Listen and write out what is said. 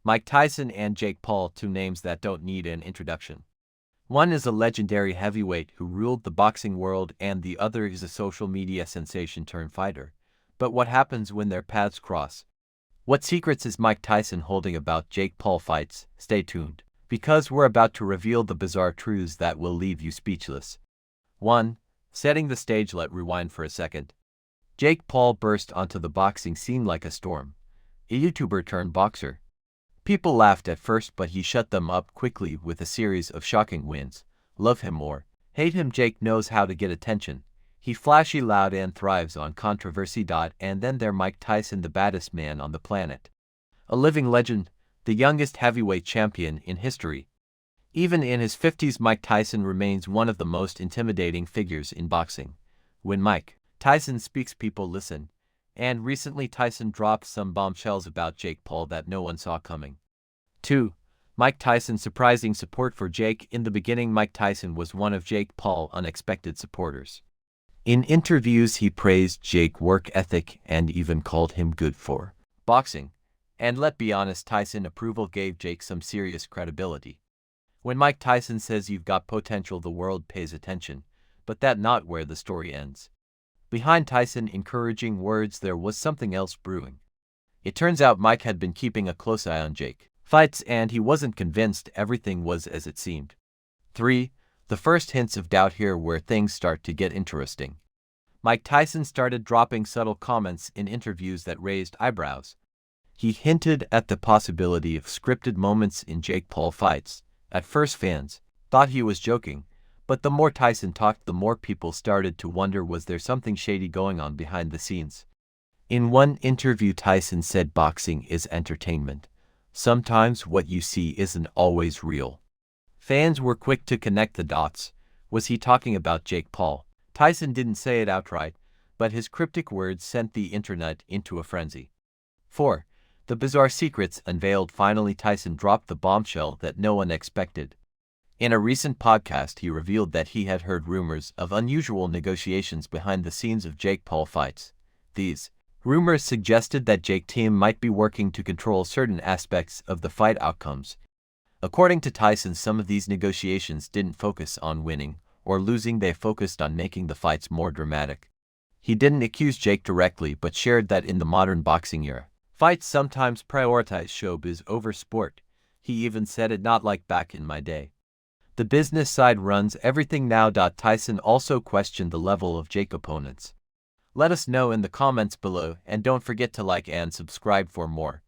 Mike Tyson and Jake Paul, two names that don't need an introduction. One is a legendary heavyweight who ruled the boxing world, and the other is a social media sensation turned fighter. But what happens when their paths cross? What secrets is Mike Tyson holding about Jake Paul fights? Stay tuned, because we're about to reveal the bizarre truths that will leave you speechless. 1. Setting the stage. Let's rewind for a second. Jake Paul burst onto the boxing scene like a storm. A YouTuber turned boxer. People laughed at first, but he shut them up quickly with a series of shocking wins. Love him or hate him, Jake knows how to get attention. He's flashy, loud, and thrives on controversy. And then there's Mike Tyson, the baddest man on the planet. A living legend, the youngest heavyweight champion in history. Even in his 50s, Mike Tyson remains one of the most intimidating figures in boxing. When Mike Tyson speaks, people listen. And recently Tyson dropped some bombshells about Jake Paul that no one saw coming. 2. Mike Tyson's surprising support for Jake. In the beginning, Mike Tyson was one of Jake Paul's unexpected supporters. In interviews, he praised Jake's work ethic and even called him good for boxing. And let's be honest, Tyson's approval gave Jake some serious credibility. When Mike Tyson says you've got potential, the world pays attention. But that's not where the story ends. Behind Tyson's encouraging words, there was something else brewing. It turns out Mike had been keeping a close eye on Jake's fights, and he wasn't convinced everything was as it seemed. 3. The first hints of doubt. Here where things start to get interesting. Mike Tyson started dropping subtle comments in interviews that raised eyebrows. He hinted at the possibility of scripted moments in Jake Paul fights. At first, fans thought he was joking, but the more Tyson talked, the more people started to wonder, was there something shady going on behind the scenes? In one interview, Tyson said boxing is entertainment. Sometimes what you see isn't always real. Fans were quick to connect the dots. Was he talking about Jake Paul? Tyson didn't say it outright, but his cryptic words sent the internet into a frenzy. 4. The bizarre secrets unveiled. Finally, Tyson dropped the bombshell that no one expected. In a recent podcast, he revealed that he had heard rumors of unusual negotiations behind the scenes of Jake Paul fights. These rumors suggested that Jake's team might be working to control certain aspects of the fight outcomes. According to Tyson, some of these negotiations didn't focus on winning or losing, they focused on making the fights more dramatic. He didn't accuse Jake directly, but shared that in the modern boxing era, fights sometimes prioritize showbiz over sport. He even said it not like back in my day. The business side runs everything now. Tyson also questioned the level of Jake opponents. Let us know in the comments below, and don't forget to like and subscribe for more.